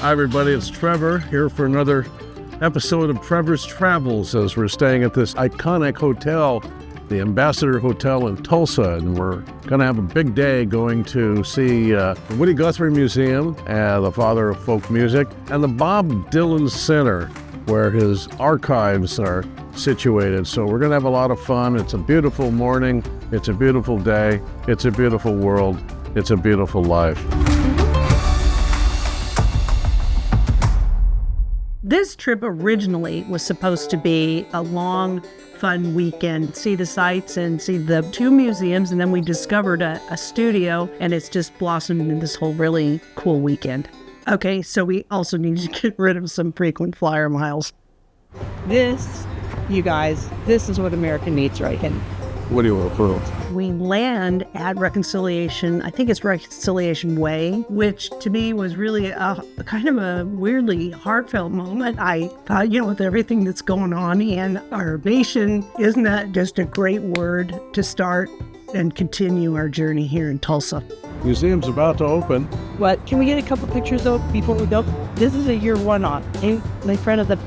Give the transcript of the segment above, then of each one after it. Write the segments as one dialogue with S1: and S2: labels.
S1: Hi everybody, it's Trevor here for another episode of Trevor's Travels as we're staying at this iconic hotel, the Ambassador Hotel in Tulsa, and we're going to have a big day going to see the Woodie Guthrie Museum, the father of folk music, and the Bob Dylan Center, where his archives are situated. So we're going to have a lot of fun. It's a beautiful morning, it's a beautiful day, it's a beautiful world, it's a beautiful life.
S2: This trip originally was supposed to be a long, fun weekend, see the sights and see the two museums, and then we discovered a studio, and it's just blossomed into this whole really cool weekend. Okay, so we also need to get rid of some frequent flyer miles.
S3: This, you guys, this is what America needs right here.
S1: What do you want to prove?
S2: We land at Reconciliation, I think it's Reconciliation Way, which to me was really a kind of a weirdly heartfelt moment. I thought, with everything that's going on in our nation, isn't that just a great word to start and continue our journey here in Tulsa?
S1: Museum's about to open.
S3: What? Can we get a couple pictures though before we go? This is a year one on. In front of the.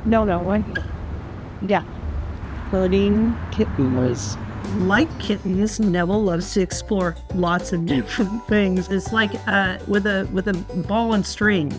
S3: No, one. Yeah. Floating kittens.
S2: Like kittens, Neville loves to explore lots of different things. It's like with a ball and string,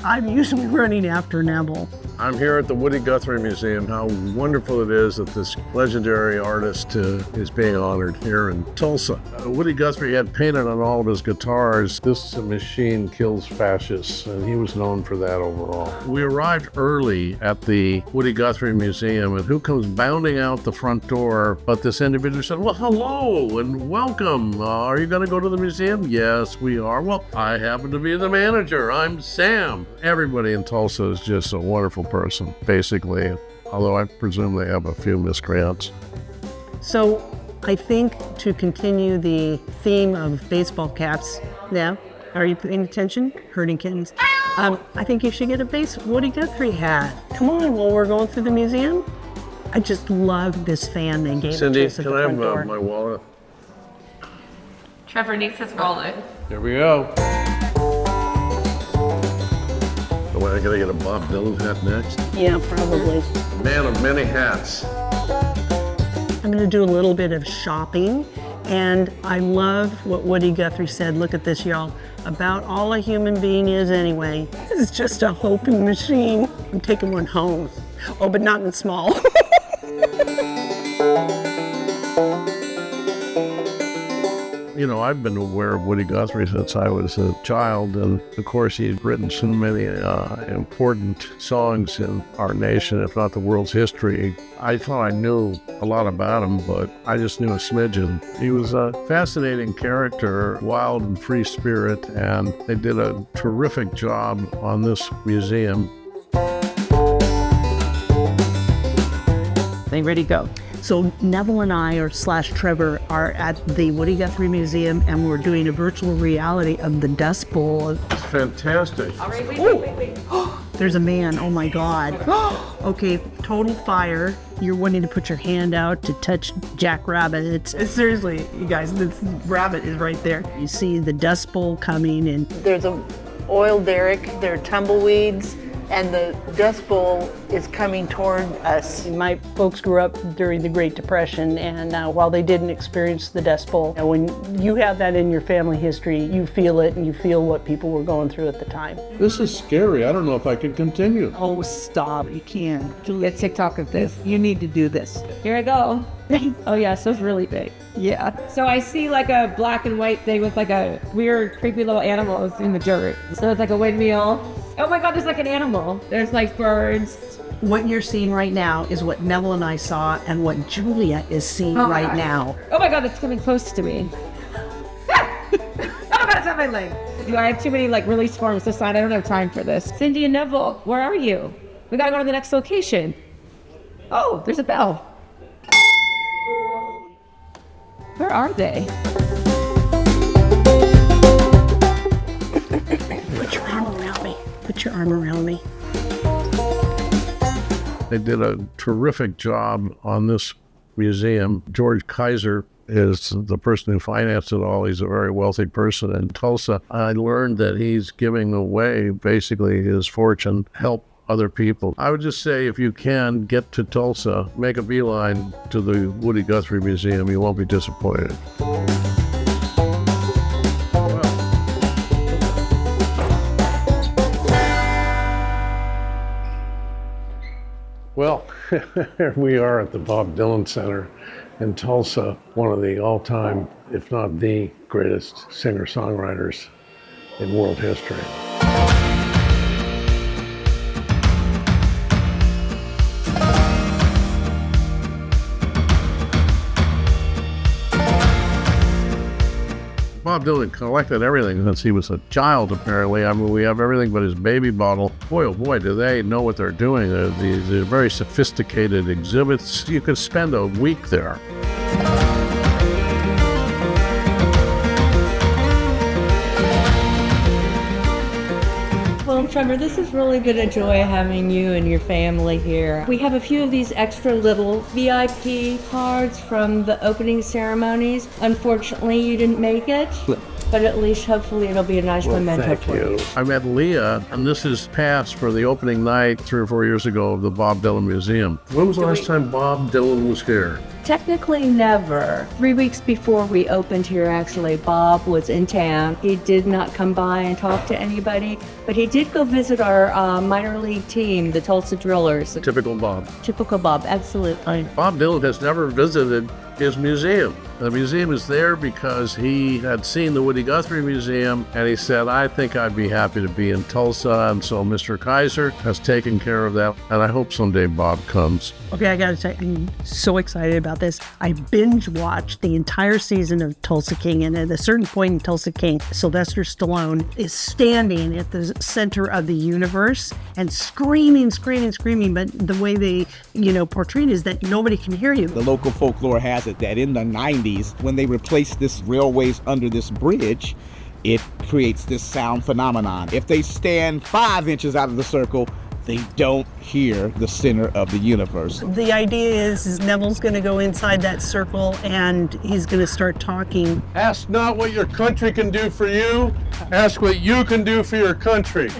S2: I'm usually running after Neville.
S1: I'm here at the Woodie Guthrie Museum. How wonderful it is that this legendary artist is being honored here in Tulsa. Woodie Guthrie had painted on all of his guitars, "This machine kills fascists," and he was known for that overall. We arrived early at the Woodie Guthrie Museum, and who comes bounding out the front door but this individual said, "Well, hello and welcome. Are you going to go to the museum?" "Yes, we are." "Well, I happen to be the manager. I'm Sam." Everybody in Tulsa is just a wonderful person, basically, although I presume they have a few miscreants.
S2: So I think to continue the theme of baseball caps, yeah, are you paying attention? Herding kittens. I think you should get a Woodie Guthrie hat. Come on, while we're going through the museum. I just love this fan they gave
S1: Cindy,
S2: us at
S1: can
S2: the
S1: I
S2: front door.
S1: have my wallet?
S4: Trevor needs his wallet.
S1: Here we go. Am I gonna get a Bob Dylan hat next?
S2: Yeah, probably.
S1: Man of many hats.
S2: I'm going to do a little bit of shopping, and I love what Woodie Guthrie said. Look at this, y'all. About all a human being is anyway. This is just a hoping machine. I'm taking one home. Oh, but not in small.
S1: I've been aware of Woodie Guthrie since I was a child, and of course he had written so many important songs in our nation, if not the world's history. I thought I knew a lot about him, but I just knew a smidgen. He was a fascinating character, wild and free spirit, and they did a terrific job on this museum.
S3: They ready to go.
S2: So Neville and I, Trevor, are at the Woodie Guthrie Museum, and we're doing a virtual reality of the Dust Bowl.
S1: It's fantastic.
S4: All right, wait.
S2: There's a man, oh my God. Okay, total fire. You're wanting to put your hand out to touch Jack Rabbit. It's seriously, you guys, this rabbit is right there. You see the Dust Bowl coming, and
S5: there's a oil derrick, there are tumbleweeds, and the Dust Bowl is coming toward us.
S2: my folks grew up during the Great Depression, and while they didn't experience the Dust Bowl, when you have that in your family history, you feel it, and you feel what people were going through at the time.
S1: This is scary. I don't know if I can continue.
S3: Oh, stop. You can't. Get TikTok of this. You need to do this.
S4: Here I go. Oh yeah, so it's really big.
S3: Yeah.
S4: So I see like a black and white thing with like a weird, creepy little animals in the dirt. So it's like a windmill. Oh my God, there's like an animal. There's like birds.
S2: What you're seeing right now is what Neville and I saw, and what Julia is seeing right now.
S4: Oh my God, it's coming close to me. Oh my God, it's on my leg. Do I have too many like release forms to sign? I don't have time for this. Cindy and Neville, where are you? We gotta go to the next location. Oh, there's a bell. Where are they?
S2: Put your arm around me. Put your arm around me.
S1: They did a terrific job on this museum. George Kaiser is the person who financed it all. He's a very wealthy person in Tulsa. I learned that he's giving away basically his fortune, help other people. I would just say, if you can get to Tulsa, make a beeline to the Woodie Guthrie Museum. You won't be disappointed. Well, here we are at the Bob Dylan Center in Tulsa, one of the all-time, if not the greatest singer-songwriters in world history. Bob Dylan collected everything since he was a child, apparently. I mean, we have everything but his baby bottle. Boy, oh boy, do they know what they're doing. They're very sophisticated exhibits. You could spend a week there.
S3: Well, Trevor, this has really been a joy having you and your family here. We have a few of these extra little VIP cards from the opening ceremonies. Unfortunately, you didn't make it, but at least hopefully it'll be a nice memento for you.
S1: I met Leah, and this is past for the opening night 3 or 4 years ago of the Bob Dylan Museum. When was the last time Bob Dylan was here?
S3: Technically never. 3 weeks before we opened here, actually, Bob was in town. He did not come by and talk to anybody, but he did go visit our minor league team, the Tulsa Drillers.
S1: Typical Bob.
S3: Typical Bob, absolutely.
S1: Bob Dylan has never visited his museum. The museum is there because he had seen the Woodie Guthrie Museum, and he said, I think I'd be happy to be in Tulsa, and so Mr. Kaiser has taken care of that, and I hope someday Bob comes.
S2: Okay, I gotta say, I'm so excited about this. I binge watched the entire season of Tulsa King, and at a certain point in Tulsa King, Sylvester Stallone is standing at the center of the universe and screaming, but the way they, portray it is that nobody can hear you.
S6: The local folklore has it that in the 90s, when they replaced this railways under this bridge, it creates this sound phenomenon. If they stand 5 inches out of the circle, they don't hear the center of the universe.
S2: The idea is Neville's going to go inside that circle and he's going to start talking.
S1: Ask not what your country can do for you, ask what you can do for your country.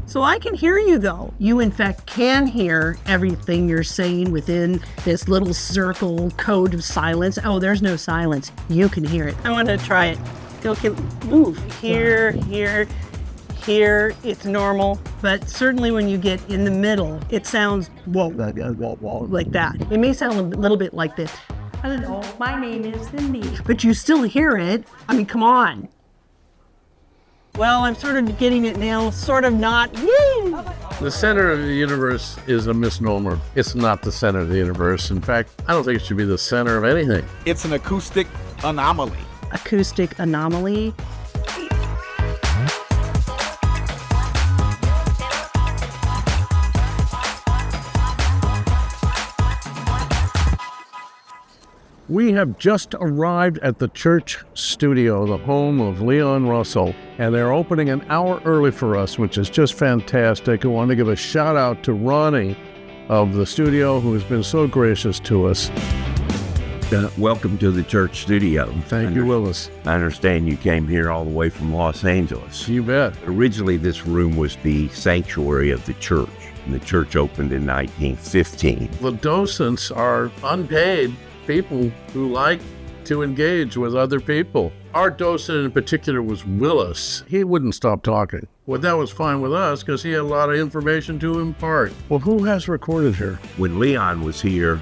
S2: So I can hear you, though. You, in fact, can hear everything you're saying within this little circle code of silence. Oh, there's no silence. You can hear it. I want to try it. Okay, move. Here. It's normal. But certainly when you get in the middle, it sounds whoa, like that. It may sound a little bit like this.
S3: Hello, my name is Cindy.
S2: But you still hear it. I mean, come on. Well, I'm sort of getting it now, sort of not.
S1: The center of the universe is a misnomer. It's not the center of the universe. In fact, I don't think it should be the center of anything.
S6: It's an acoustic anomaly.
S2: Acoustic anomaly.
S1: We have just arrived at the church studio, the home of Leon Russell, and they're opening an hour early for us, which is just fantastic. I want to give a shout out to Ronnie of the studio, who has been so gracious to us.
S7: Welcome to the church studio.
S1: Thank you, Willis.
S7: I understand you came here all the way from Los Angeles.
S1: You bet.
S7: Originally, this room was the sanctuary of the church, and the church opened in 1915.
S1: The docents are unpaid people who like to engage with other people. Our docent in particular was Willis. He wouldn't stop talking. Well, that was fine with us because he had a lot of information to impart. Well, who has recorded here?
S7: When Leon was here,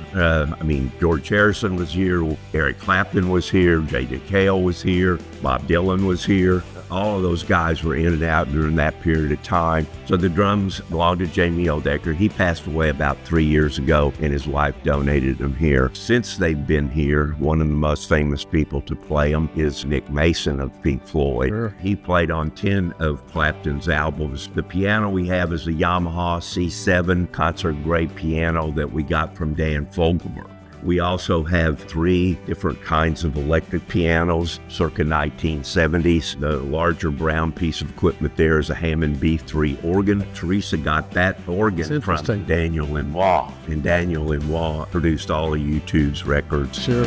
S7: George Harrison was here, Eric Clapton was here, J.J. Cale was here, Bob Dylan was here. All of those guys were in and out during that period of time. So the drums belonged to Jamie Odecker. He passed away about 3 years ago, and his wife donated them here. Since they've been here, one of the most famous people to play them is Nick Mason of Pink Floyd.
S1: Sure.
S7: He played on 10 of Clapton's albums. The piano we have is a Yamaha C7 concert-grade piano that we got from Dan Fogelberg. We also have 3 different kinds of electric pianos, circa 1970s. The larger brown piece of equipment there is a Hammond B3 organ. Teresa got that organ from Daniel Lanois, and Daniel Lanois produced all of U2's records.
S1: Sure.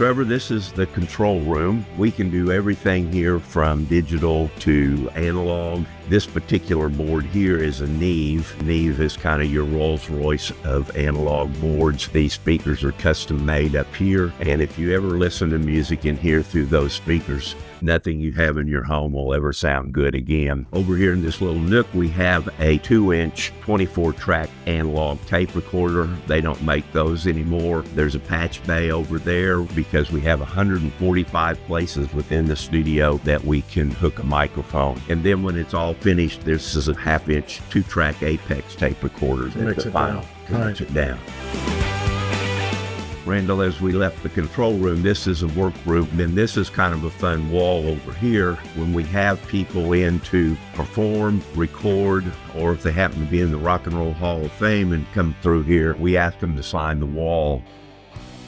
S7: Trevor, this is the control room. We can do everything here from digital to analog. This particular board here is a Neve. Neve is kind of your Rolls Royce of analog boards. These speakers are custom made up here. And if you ever listen to music in here through those speakers, nothing you have in your home will ever sound good again. Over here in this little nook, we have a 2-inch 24-track analog tape recorder. They don't make those anymore. There's a patch bay over there because we have 145 places within the studio that we can hook a microphone. And then when it's all finished, this is a 1/2-inch 2-track Apex tape recorder.
S1: Mix it down.
S7: Mix it down. Randall, as we left the control room, this is a work room. Then this is kind of a fun wall over here. When we have people in to perform, record, or if they happen to be in the Rock and Roll Hall of Fame and come through here, we ask them to sign the wall.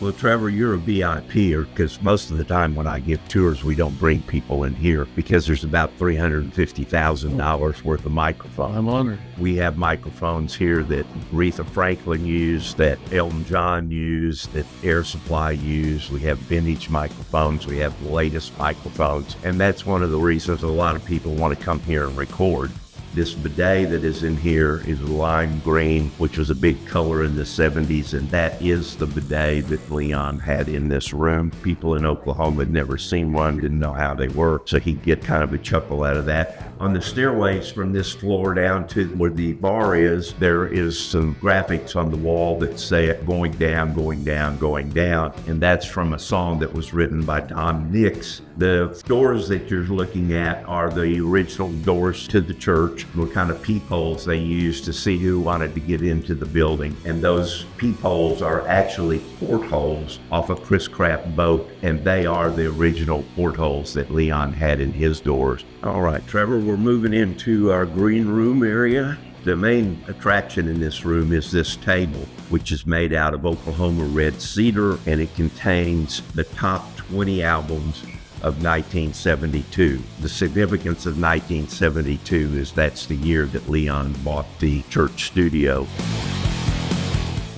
S7: Well, Trevor, you're a VIPer because most of the time when I give tours, we don't bring people in here because there's about $350,000 worth of microphones.
S1: I'm honored.
S7: We have microphones here that Aretha Franklin used, that Elton John used, that Air Supply used. We have vintage microphones. We have the latest microphones. And that's one of the reasons a lot of people want to come here and record. This bidet that is in here is lime green, which was a big color in the 70s, and that is the bidet that Leon had in this room. People in Oklahoma had never seen one, didn't know how they worked, so he'd get kind of a chuckle out of that. On the stairways from this floor down to where the bar is, there is some graphics on the wall that say going down, going down, going down, and that's from a song that was written by Tom Nix. The doors that you're looking at are the original doors to the church. What kind of peepholes they used to see who wanted to get into the building. And those peepholes are actually portholes off a Chris Craft boat, and they are the original portholes that Leon had in his doors. All right, Trevor, we're moving into our green room area. The main attraction in this room is this table, which is made out of Oklahoma red cedar, and it contains the top 20 albums of 1972. The significance of 1972 is that's the year that Leon bought the church studio.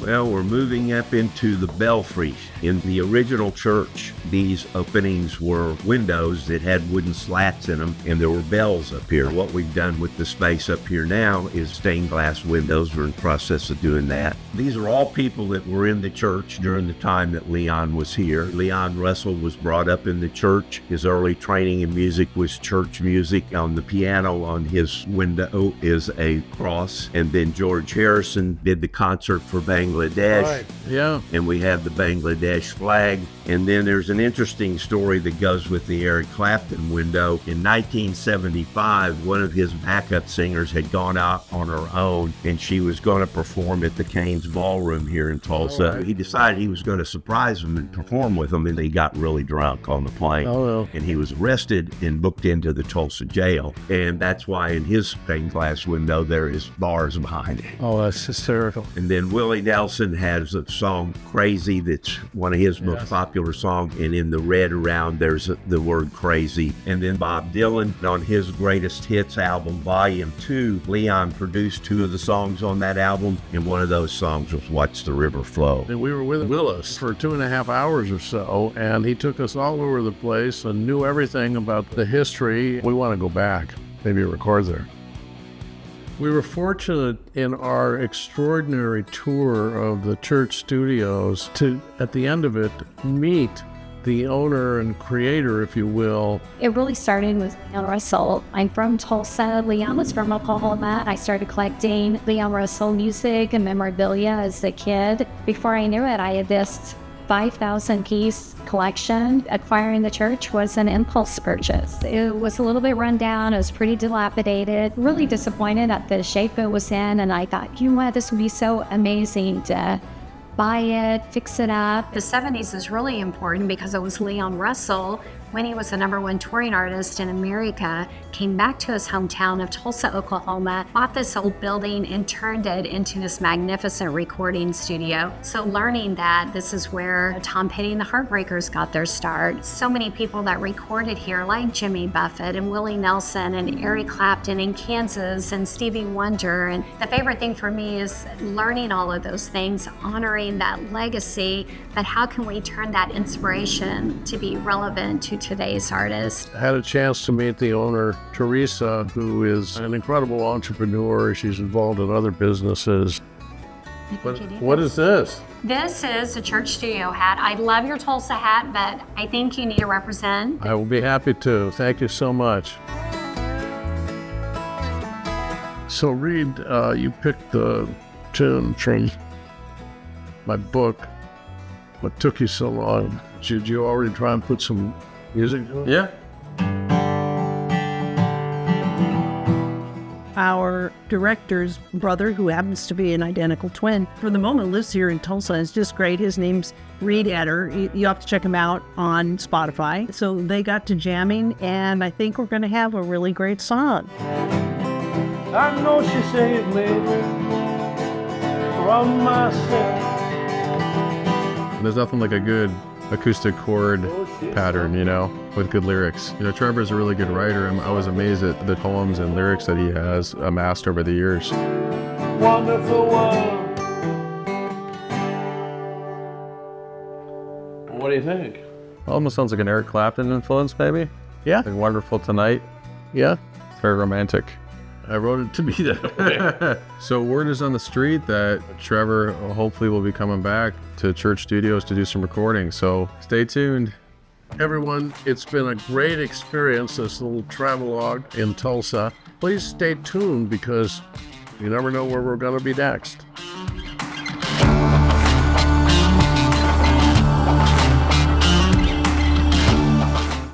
S7: Well, we're moving up into the belfry. In the original church, these openings were windows that had wooden slats in them, and there were bells up here. What we've done with the space up here now is stained glass windows. We're in the process of doing that. These are all people that were in the church during the time that Leon was here. Leon Russell was brought up in the church. His early training in music was church music. On the piano on his window is a cross. And then George Harrison did the concert for Bangladesh.
S1: Right. Yeah.
S7: And we have the Bangladesh flag. And then there's an interesting story that goes with the Eric Clapton window. In 1975, one of his backup singers had gone out on her own, and she was going to perform at the Cain's Ballroom here in Tulsa.
S1: Right.
S7: He decided he was going to surprise him and perform with him, and he got really drunk on the plane.
S1: Oh, no.
S7: And he was arrested and booked into the Tulsa jail. And that's why in his stained glass window, there is bars behind it.
S1: Oh, that's hysterical.
S7: And then Willie Nelson has a song, Crazy, that's one of his most popular songs. And in the red around, there's the word crazy. And then Bob Dylan, on his greatest hits album, Volume 2, Leon produced 2 of the songs on that album. And one of those songs was Watch the River Flow.
S1: And we were with Willis for 2.5 hours or so, and he took us all over the place and knew everything about the history. We want to go back, maybe record there. We were fortunate in our extraordinary tour of the church studios to, at the end of it, meet the owner and creator, if you will.
S8: It really started with Leon Russell. I'm from Tulsa. Leon was from Oklahoma. I started collecting Leon Russell music and memorabilia as a kid. Before I knew it, I had this 5,000-piece collection. Acquiring the church was an impulse purchase. It was a little bit run down. It was pretty dilapidated. Really disappointed at the shape it was in, and I thought, you know what, this would be so amazing to buy it, fix it up. The 70s is really important because it was Leon Russell when he was the #1 touring artist in America, came back to his hometown of Tulsa, Oklahoma, bought this old building and turned it into this magnificent recording studio. So learning that this is where Tom Petty and the Heartbreakers got their start. So many people that recorded here, like Jimmy Buffett and Willie Nelson and Eric Clapton in Kansas and Stevie Wonder. And the favorite thing for me is learning all of those things, honoring that legacy, but how can we turn that inspiration to be relevant to today's artists?
S1: I had a chance to meet the owner, Teresa, who is an incredible entrepreneur. She's involved in other businesses. What is this?
S8: This is a church studio hat. I love your Tulsa hat, but I think you need to represent.
S1: I will be happy to. Thank you so much. So Reed, you picked the tune from my book. What took you so long? Did you already try and put some music to it?
S9: Yeah.
S2: Our director's brother, who happens to be an identical twin, for the moment lives here in Tulsa. It's just great. His name's Reed Etter. You have to check him out on Spotify. So they got to jamming, and I think we're going to have a really great song.
S10: I know she saved me from myself.
S9: There's nothing like a good acoustic chord pattern, you know, with good lyrics. You know, Trevor's a really good writer, and I was amazed at the poems and lyrics that he has amassed over the years.
S10: Wonderful world. What do you think?
S9: Almost sounds like an Eric Clapton influence, maybe?
S1: Yeah.
S9: Like Wonderful Tonight.
S1: Yeah.
S9: It's very romantic.
S1: I wrote it to be that way.
S9: So word is on the street that Trevor hopefully will be coming back to Church Studios to do some recording. So stay tuned.
S1: Everyone, it's been a great experience, this little travelogue in Tulsa. Please stay tuned because you never know where we're going to be next.